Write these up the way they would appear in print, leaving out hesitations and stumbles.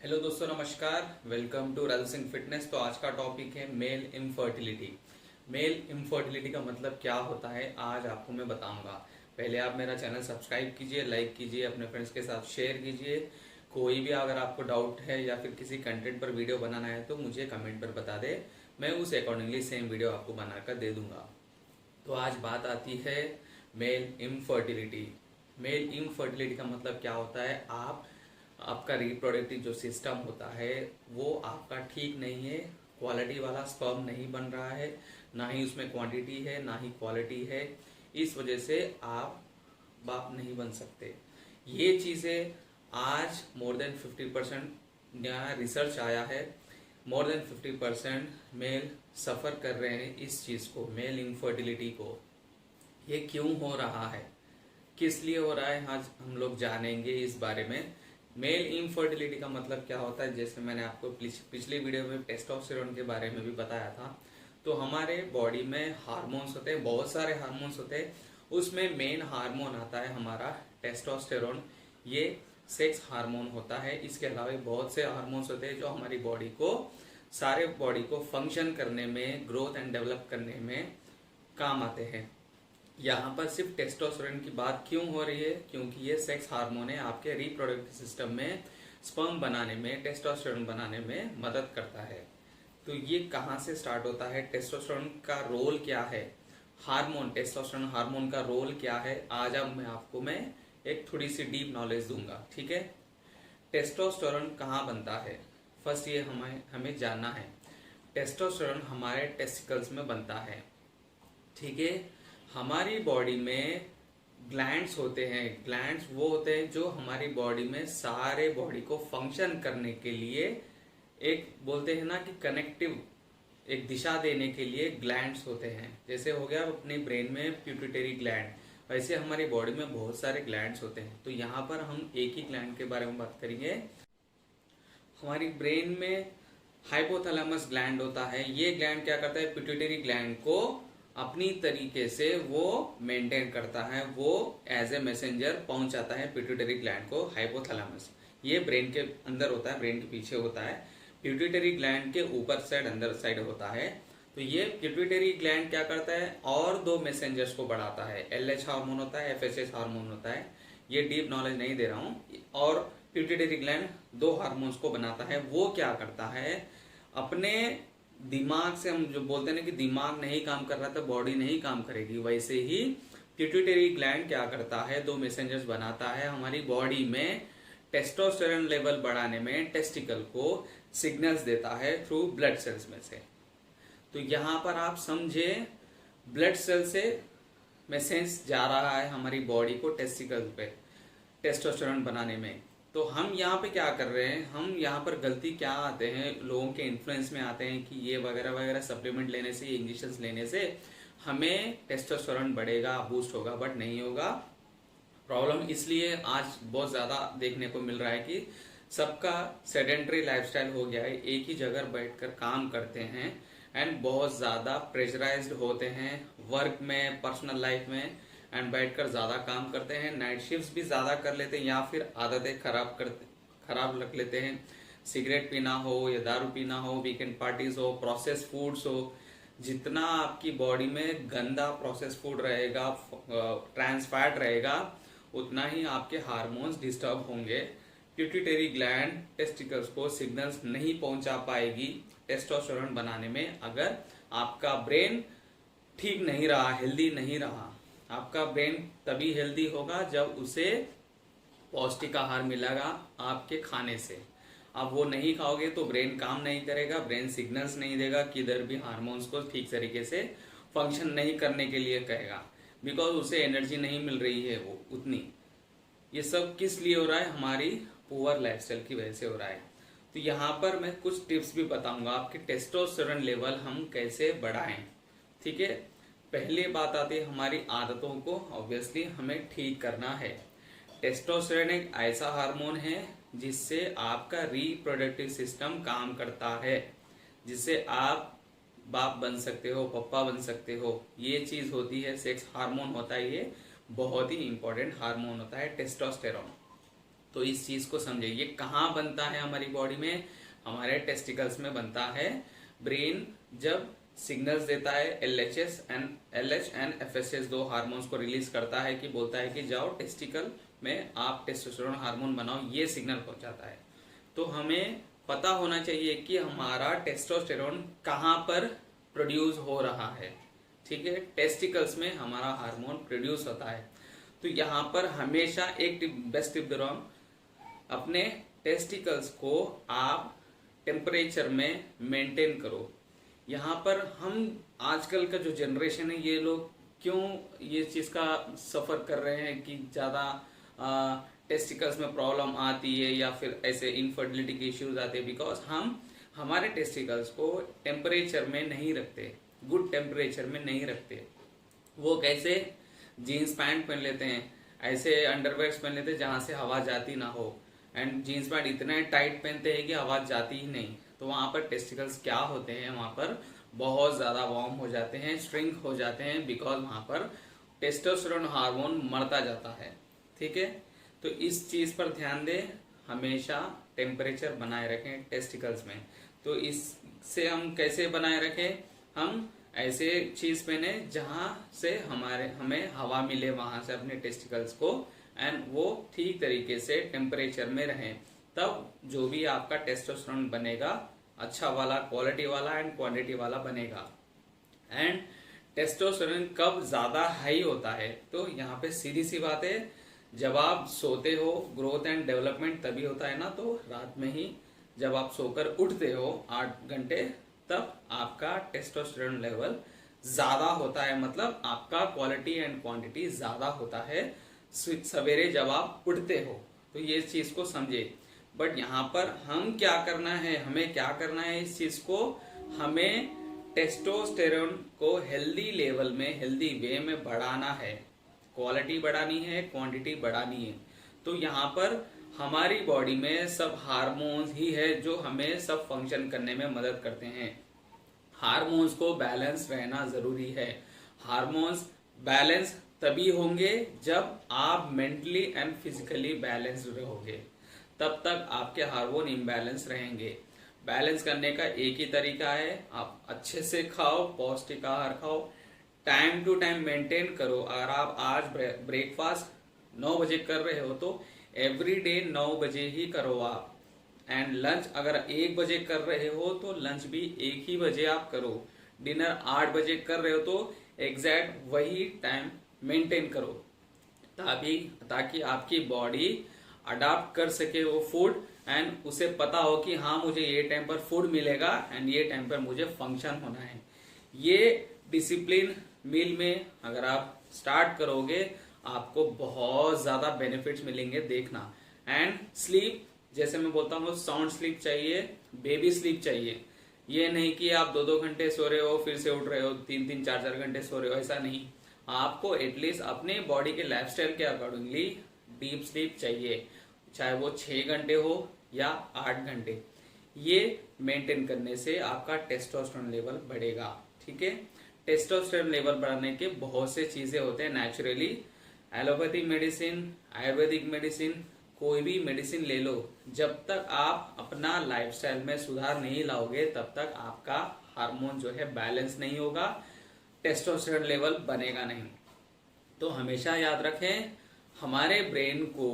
Hello दोस्तों, नमस्कार। Welcome to Raju Singh fitness. तो आज का टॉपिक है मेल इनफर्टिलिटी। मेल इनफर्टिलिटी का मतलब क्या होता है आज आपको मैं बताऊंगा। पहले आप मेरा चैनल सब्सक्राइब कीजिए, लाइक कीजिए, अपने फ्रेंड्स के साथ शेयर कीजिए। कोई भी अगर आपको डाउट है या फिर किसी कंटेंट पर वीडियो बनाना है तो मुझे कमेंट पर बता दे, मैं उस अकॉर्डिंगली सेम वीडियो आपको बनाकर दे दूंगा। तो आज बात आती है मेल इनफर्टिलिटी। मेल इनफर्टिलिटी का मतलब क्या होता है, आपका रिप्रोडक्टिव जो सिस्टम होता है वो आपका ठीक नहीं है। क्वालिटी वाला स्पर्म नहीं बन रहा है, ना ही उसमें क्वांटिटी है ना ही क्वालिटी है। इस वजह से आप बाप नहीं बन सकते। ये चीजें आज मोर देन 50% यहाँ रिसर्च आया है, मोर देन 50% मेल सफर कर रहे हैं इस चीज को, मेल इनफर्टिलिटी को। ये क्यों हो रहा है, किस लिए हो रहा है, आज हम लोग जानेंगे इस बारे में। मेल इनफर्टिलिटी का मतलब क्या होता है, जैसे मैंने आपको पिछली वीडियो में टेस्टोस्टेरोन के बारे में भी बताया था। तो हमारे बॉडी में हार्मोन्स होते हैं, बहुत सारे हार्मोन्स होते हैं। उसमें मेन हार्मोन आता है हमारा टेस्टोस्टेरोन। ये सेक्स हार्मोन होता है। इसके अलावा बहुत से हार्मोन्स होते हैं जो हमारी बॉडी को, सारे बॉडी को फंक्शन करने में, ग्रोथ एंड डेवलप करने में काम आते हैं। यहाँ पर सिर्फ टेस्टोस्टेरोन की बात क्यों हो रही है, क्योंकि ये सेक्स हार्मोन है, आपके रिप्रोडक्टिव सिस्टम में स्पर्म बनाने में, टेस्टोस्टेरोन बनाने में मदद करता है। तो ये कहाँ से स्टार्ट होता है, टेस्टोस्टेरोन का रोल क्या है, हार्मोन, टेस्टोस्टेरोन हार्मोन का रोल क्या है, आज अब मैं एक थोड़ी सी डीप नॉलेज दूंगा। ठीक है, टेस्टोस्टेरोन कहाँ बनता है, फर्स्ट ये हमें जानना है। टेस्टोस्टेरोन हमारे टेस्टिकल्स में बनता है। ठीक है, हमारी बॉडी में ग्लैंड्स होते हैं। ग्लैंड्स वो होते हैं जो हमारी बॉडी में सारे बॉडी को फंक्शन करने के लिए, एक बोलते हैं ना कि कनेक्टिव, एक दिशा देने के लिए ग्लैंड्स होते हैं। जैसे हो गया अपने ब्रेन में पिट्यूटरी ग्लैंड, वैसे हमारी बॉडी में बहुत सारे ग्लैंड्स होते हैं। तो यहाँ पर हम एक ही ग्लैंड के बारे में बात करेंगे। हमारी ब्रेन में हाइपोथैलेमस ग्लैंड होता है। ये ग्लैंड क्या करता है, पिट्यूटरी ग्लैंड को अपनी तरीके से वो मेंटेन करता है, वो एज ए मैसेंजर पहुंचाता है पिट्यूटरी ग्लैंड को, हाइपोथैलेमस। ये ब्रेन के अंदर होता है, ब्रेन के पीछे होता है। पिट्यूटरी ग्लैंड के ऊपर साइड, अंदर साइड होता है। तो ये पिट्यूटरी ग्लैंड क्या करता है, और दो मैसेंजर्स को बढ़ाता है। एलएच हार्मोन होता है, एफएसएच हार्मोन होता है। ये डीप नॉलेज नहीं दे रहा हूं। और पिट्यूटरी ग्लैंड दो हार्मोन्स को बनाता है। वो क्या करता है, अपने दिमाग से, हम जो बोलते हैं ना कि दिमाग नहीं काम कर रहा तो बॉडी नहीं काम करेगी, वैसे ही पिट्यूटरी ग्लैंड क्या करता है, दो मैसेंजर्स बनाता है हमारी बॉडी में। टेस्टोस्टेरोन लेवल बढ़ाने में टेस्टिकल को सिग्नल्स देता है थ्रू ब्लड सेल्स में से। तो यहां पर आप समझे, ब्लड सेल से मैसेज जा रहा है हमारी बॉडी को टेस्टिकल पे, टेस्टोस्टेरोन बनाने में। तो हम यहाँ पे क्या कर रहे हैं, हम यहाँ पर गलती क्या आते हैं, लोगों के इन्फ्लुएंस में आते हैं कि ये वगैरह वगैरह सप्लीमेंट लेने से, इंजेक्शन लेने से हमें टेस्टोस्टेरोन बढ़ेगा, बूस्ट होगा, बट नहीं होगा। प्रॉब्लम इसलिए आज बहुत ज्यादा देखने को मिल रहा है कि सबका सेडेंटरी लाइफस्टाइल हो गया है, एक ही जगह बैठकर काम करते हैं एंड बहुत ज्यादा प्रेशराइज्ड होते हैं वर्क में, पर्सनल लाइफ में, एंड बैठकर ज्यादा काम करते हैं। नाइट शिफ्ट्स भी ज्यादा कर लेते हैं, या फिर आदतें खराब रख लेते हैं। सिगरेट पीना हो या दारू पीना हो, वीकेंड पार्टीज हो, प्रोसेस फूड्स हो। जितना आपकी बॉडी में गंदा प्रोसेस फूड रहेगा, ट्रांस फैट रहेगा, उतना ही आपके हार्मोन्स डिस्टर्ब होंगे। पिट्यूटरी ग्लैंड टेस्टिकल्स को सिग्नल्स नहीं पहुंचा पाएगी टेस्टोस्टेरोन बनाने में। अगर आपका ब्रेन ठीक नहीं रहा, हेल्दी नहीं रहा, आपका ब्रेन तभी हेल्दी होगा जब उसे पौष्टिक आहार मिलेगा आपके खाने से। आप वो नहीं खाओगे तो ब्रेन काम नहीं करेगा, ब्रेन सिग्नल्स नहीं देगा, किधर भी हार्मोन्स को ठीक तरीके से फंक्शन नहीं करने के लिए कहेगा, बिकॉज उसे एनर्जी नहीं मिल रही है वो उतनी। ये सब किस लिए हो रहा है, हमारी पुअर लाइफस्टाइल की वजह से हो रहा है। तो यहाँ पर मैं कुछ टिप्स भी बताऊंगा आपके टेस्टोस्टेरोन लेवल हम कैसे बढ़ाएं। ठीक है, पहली बात आती है हमारी आदतों को ऑब्वियसली हमें ठीक करना है। टेस्टोस्टेरोन एक ऐसा हार्मोन है जिससे आपका रिप्रोडक्टिव सिस्टम काम करता है, जिससे आप बाप बन सकते हो, पप्पा बन सकते हो। ये चीज होती है, सेक्स हार्मोन होता है, ये बहुत ही इंपॉर्टेंट हार्मोन होता है टेस्टोस्टेरोन। तो इस चीज को समझे, ये कहाँ बनता है हमारी बॉडी में, हमारे टेस्टिकल्स में बनता है। ब्रेन जब सिग्नल्स देता है LH एंड FSH, दो हार्मोन्स को रिलीज करता है कि बोलता है कि जाओ टेस्टिकल में आप टेस्टोस्टेरोन हार्मोन बनाओ, ये सिग्नल पहुंचाता है। तो हमें पता होना चाहिए कि हमारा टेस्टोस्टेरोन कहाँ पर प्रोड्यूस हो रहा है। ठीक है, टेस्टिकल्स में हमारा हार्मोन प्रोड्यूस होता है। तो यहाँ पर हमेशा एक बेस्ट टिप दे रहा हूं, अपने टेस्टिकल्स को आप टेम्परेचर में मेंटेन करो। यहाँ पर हम आजकल का जो जनरेशन है, ये लोग क्यों ये चीज का सफर कर रहे हैं कि ज्यादा टेस्टिकल्स में प्रॉब्लम आती है या फिर ऐसे इनफर्टिलिटी के इश्यूज आते हैं, बिकॉज हम हमारे टेस्टिकल्स को टेम्परेचर में नहीं रखते, गुड टेम्परेचर में नहीं रखते। वो कैसे, जीन्स पैंट पहन लेते हैं, ऐसे अंडरवेयर्स पहन लेते हैं जहां से हवा जाती ना हो, एंड जीन्स पैंट इतने टाइट पहनते हैं कि हवा जाती ही नहीं। तो वहां पर टेस्टिकल्स क्या होते हैं, वहां पर बहुत ज्यादा वार्म हो जाते हैं, श्रिंक हो जाते हैं, बिकॉज वहां पर टेस्टोस्टेरोन हार्मोन मरता जाता है। ठीक है, तो इस चीज पर ध्यान दें, हमेशा टेम्परेचर बनाए रखें टेस्टिकल्स में। तो इससे हम कैसे बनाए रखें, हम ऐसे चीज पहने जहां से हमें हवा मिले वहां से अपने टेस्टिकल्स को, एंड वो ठीक तरीके से टेम्परेचर में रहें, तब जो भी आपका टेस्टोस्टेरोन बनेगा अच्छा वाला, क्वालिटी वाला एंड क्वांटिटी वाला बनेगा। एंड टेस्टोस्टेरोन कब ज्यादा हाई होता है, तो यहाँ पे सीधी सी बात है, जब आप सोते हो, ग्रोथ एंड डेवलपमेंट तभी होता है ना, तो रात में ही जब आप सोकर उठते हो 8 घंटे, तब आपका टेस्टोस्टेरोन लेवल ज्यादा होता है, मतलब आपका क्वालिटी एंड क्वांटिटी ज्यादा होता है सवेरे जब आप उठते हो। तो ये चीज को समझे। बट यहाँ पर हम क्या करना है, हमें क्या करना है इस चीज को, हमें टेस्टोस्टेरोन को हेल्दी लेवल में, हेल्दी वे में बढ़ाना है, क्वालिटी बढ़ानी है, क्वांटिटी बढ़ानी है। तो यहाँ पर हमारी बॉडी में सब हार्मोन्स ही है जो हमें सब फंक्शन करने में मदद करते हैं। हार्मोन्स को बैलेंस रहना जरूरी है। हार्मोन्स बैलेंस तभी होंगे जब आप मेंटली एंड फिजिकली बैलेंस्ड रहोगे, तब तक आपके हार्मोन इम्बैलेंस रहेंगे। बैलेंस करने का एक ही तरीका है, आप अच्छे से खाओ, पौष्टिक आहार खाओ, टाइम टू टाइम मेंटेन करो। अगर आप आज ब्रेकफास्ट 9 बजे कर रहे हो तो एवरी डे 9 बजे ही करो आप। एंड लंच अगर 1 बजे कर रहे हो तो लंच भी 1 ही बजे आप करो। डिनर 8 बजे कर रहे हो तो एग्जैक्ट वही टाइम मेंटेन करो, ताकि आपकी बॉडी अडाप्ट कर सके वो फूड, एंड उसे पता हो कि हाँ मुझे ये टाइम पर फूड मिलेगा एंड ये टाइम पर मुझे फंक्शन होना है। ये डिसिप्लिन मील में अगर आप स्टार्ट करोगे, आपको बहुत ज्यादा बेनिफिट्स मिलेंगे, देखना। एंड स्लीप, जैसे मैं बोलता हूँ, साउंड स्लीप चाहिए, बेबी स्लीप चाहिए। ये नहीं कि आप 2-2 घंटे सो रहे हो फिर से उठ रहे हो, 3-3, 4-4 घंटे सो रहे हो, ऐसा नहीं। आपको एटलीस्ट अपने बॉडी के लाइफस्टाइल के अकॉर्डिंगली डीप स्लीप चाहिए, चाहे वो 6 घंटे हो या 8 घंटे। ये मेंटेन करने से आपका टेस्टोस्टेरोन लेवल बढ़ेगा। ठीक है, टेस्टोस्टेरोन लेवल बढ़ाने के बहुत से चीजें होते हैं naturally. Allopathic medicine, Ayurvedic medicine, कोई भी मेडिसिन ले लो, जब तक आप अपना लाइफस्टाइल में सुधार नहीं लाओगे तब तक आपका हार्मोन जो है बैलेंस नहीं होगा, टेस्टोस्टेरोन लेवल बनेगा नहीं। तो हमेशा याद रखें, हमारे ब्रेन को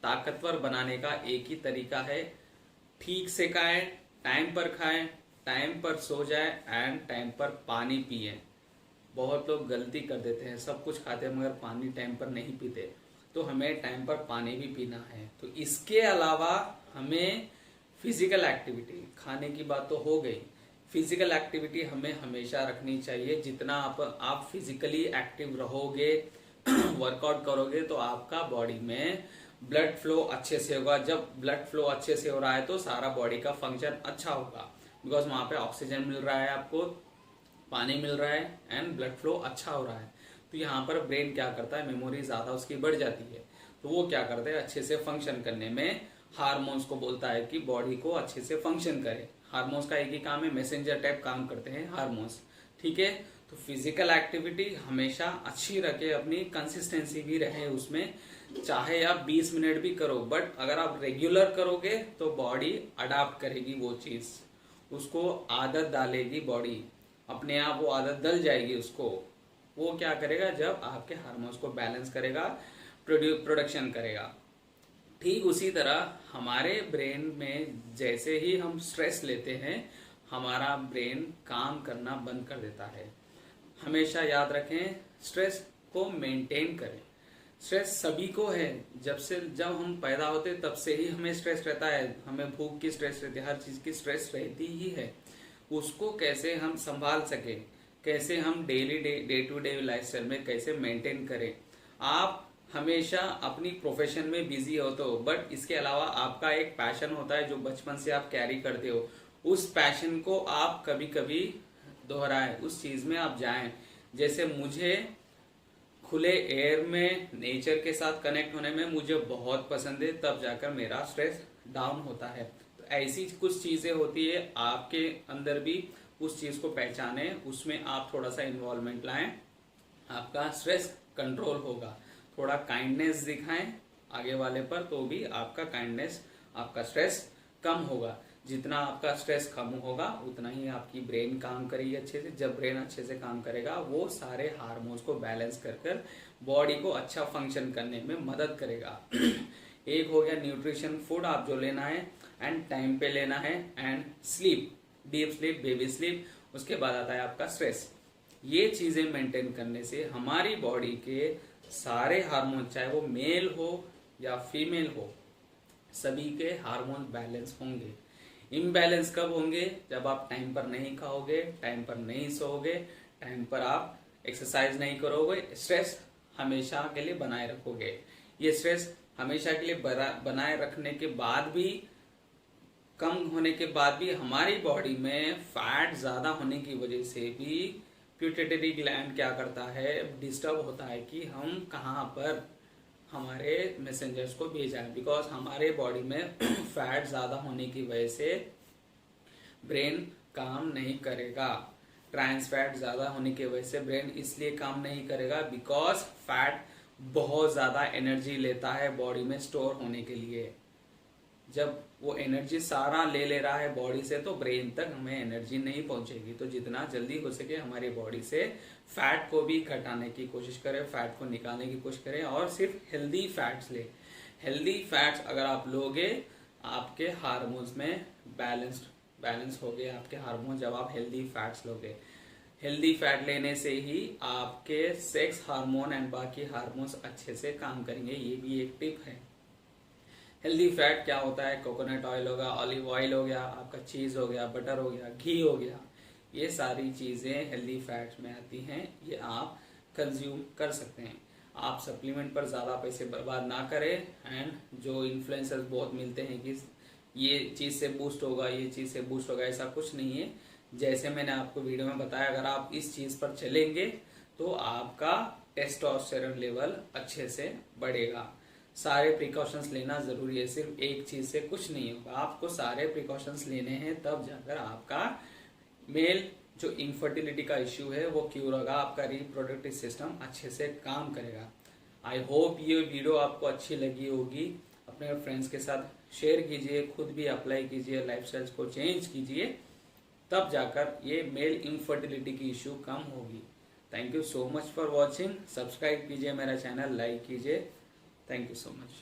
ताकतवर बनाने का एक ही तरीका है, ठीक से खाएं, टाइम पर खाएं, टाइम पर सो जाए एंड टाइम पर पानी पिए। बहुत लोग गलती कर देते हैं, सब कुछ खाते हैं मगर पानी टाइम पर नहीं पीते। तो हमें टाइम पर पानी भी पीना है। तो इसके अलावा हमें फिजिकल एक्टिविटी, खाने की बात तो हो गई, फिजिकल एक्टिविटी हमें हमेशा रखनी चाहिए। जितना आप फिजिकली एक्टिव रहोगे, वर्कआउट करोगे, तो आपका बॉडी में ब्लड फ्लो अच्छे से होगा। जब ब्लड फ्लो अच्छे से हो रहा है तो सारा बॉडी का फंक्शन अच्छा होगा, बिकॉज वहां पे ऑक्सीजन मिल रहा है, आपको पानी मिल रहा है एंड ब्लड फ्लो अच्छा हो रहा है। तो यहाँ पर ब्रेन क्या करता है, मेमोरी ज्यादा उसकी बढ़ जाती है, तो वो क्या करता है, अच्छे से फंक्शन करने में हार्मोन्स को बोलता है कि बॉडी को अच्छे से फंक्शन करे। हार्मोन्स का एक ही काम है, मैसेंजर टाइप काम करते हैं हार्मोन्स। ठीक है, तो तो फिजिकल एक्टिविटी हमेशा अच्छी रखे, अपनी कंसिस्टेंसी भी रहे उसमें। चाहे आप 20 मिनट भी करो, बट अगर आप रेगुलर करोगे तो बॉडी अडाप्ट करेगी वो चीज, उसको आदत डालेगी बॉडी, अपने आप वो आदत डल जाएगी उसको। वो क्या करेगा, जब आपके हार्मोन्स को बैलेंस करेगा, प्रोडक्शन करेगा। ठीक उसी तरह हमारे ब्रेन में जैसे ही हम स्ट्रेस लेते हैं, हमारा ब्रेन काम करना बंद कर देता है। हमेशा याद रखें, स्ट्रेस को मेंटेन करें। स्ट्रेस सभी को है, जब हम पैदा होते तब से ही हमें स्ट्रेस रहता है। हमें भूख की स्ट्रेस रहती है, हर चीज की स्ट्रेस रहती ही है। उसको कैसे हम संभाल सके, कैसे हम डे टू डे लाइफस्टाइल में कैसे मेंटेन करें। आप हमेशा अपनी प्रोफेशन में बिजी होते हो, बट इसके अलावा आपका एक पैशन होता है जो बचपन से आप कैरी करते हो। उस पैशन को आप कभी कभी दोहराएं, उस चीज में आप जाएं। जैसे मुझे खुले एयर में नेचर के साथ कनेक्ट होने में मुझे बहुत पसंद है, तब जाकर मेरा स्ट्रेस डाउन होता है। तो ऐसी कुछ चीजें होती है, आपके अंदर भी उस चीज को पहचाने, उसमें आप थोड़ा सा इन्वॉल्वमेंट लाएं, आपका स्ट्रेस कंट्रोल होगा। थोड़ा काइंडनेस दिखाएं आगे वाले पर, तो भी आपका काइंडनेस, आपका स्ट्रेस कम होगा। जितना आपका स्ट्रेस कम होगा उतना ही आपकी ब्रेन काम करेगी अच्छे से। जब ब्रेन अच्छे से काम करेगा, वो सारे हार्मोन्स को बैलेंस कर बॉडी को अच्छा फंक्शन करने में मदद करेगा। एक हो गया न्यूट्रिशन, फूड आप जो लेना है एंड टाइम पे लेना है, and sleep, deep sleep, baby sleep. उसके बाद आता है आपका स्ट्रेस। ये चीजें मेंटेन करने से हमारी बॉडी के सारे हार्मोन, चाहे वो मेल हो या फीमेल हो, सभी के हार्मोन बैलेंस होंगे। इम्बैलेंस कब होंगे, जब आप टाइम पर नहीं खाओगे, टाइम पर नहीं सोओगे, टाइम पर आप एक्सरसाइज नहीं करोगे, स्ट्रेस हमेशा के लिए बनाए रखोगे। ये स्ट्रेस हमेशा के लिए बनाए रखने के बाद भी, कम होने के बाद भी, हमारी बॉडी में फैट ज्यादा होने की वजह से भी पिट्यूटरी ग्लैंड क्या करता है, डिस्टर्ब होता है कि हम कहाँ पर हमारे मैसेंजर्स को भेजा है। बिकॉज हमारे बॉडी में फैट ज्यादा होने की वजह से ब्रेन काम नहीं करेगा। ट्रांस फैट ज्यादा होने की वजह से ब्रेन इसलिए काम नहीं करेगा बिकॉज फैट बहुत ज्यादा एनर्जी लेता है बॉडी में स्टोर होने के लिए। जब वो एनर्जी सारा ले रहा है बॉडी से, तो ब्रेन तक हमें एनर्जी नहीं पहुंचेगी। तो जितना जल्दी हो सके हमारी बॉडी से फैट को भी घटाने की कोशिश करें, फैट को निकालने की कोशिश करें, और सिर्फ हेल्दी फैट्स ले। हेल्दी फैट्स अगर आप लोगे, आपके हार्मोन्स में बैलेंस हो गए आपके हार्मोन। जब आप हेल्दी फैट्स लोगे, हेल्दी फैट लेने से ही आपके सेक्स हार्मोन एंड बाकी हार्मोन्स अच्छे से काम करेंगे। ये भी एक टिप है। हेल्दी फैट क्या होता है, कोकोनट ऑयल होगा, ऑलिव ऑयल हो गया, आपका चीज हो गया, बटर हो गया, घी हो गया, ये सारी चीजें हेल्दी फैट्स में आती हैं। ये आप कंज्यूम कर सकते हैं। आप सप्लीमेंट पर ज्यादा पैसे बर्बाद ना करें। एंड जो इन्फ्लुएंसर्स बहुत मिलते हैं कि ये चीज से बूस्ट होगा, ये चीज से बूस्ट होगा, ऐसा कुछ नहीं है। जैसे मैंने आपको वीडियो में बताया, अगर आप इस चीज पर चलेंगे तो आपका टेस्टोस्टेरोन लेवल अच्छे से बढ़ेगा। सारे प्रिकॉशंस लेना जरूरी है, सिर्फ एक चीज से कुछ नहीं होगा। आपको सारे प्रिकॉशंस लेने हैं, तब जाकर आपका मेल जो इनफर्टिलिटी का इश्यू है वो क्योर होगा, आपका रिप्रोडक्टिव सिस्टम अच्छे से काम करेगा। आई होप ये वीडियो आपको अच्छी लगी होगी। अपने फ्रेंड्स के साथ शेयर कीजिए, खुद भी अप्लाई कीजिए, लाइफस्टाइल को चेंज कीजिए, तब जाकर ये मेल इनफर्टिलिटी की इश्यू कम होगी। Thank you so much for watching. Subscribe कीजिए मेरा चैनल, लाइक कीजिए। Thank you so much.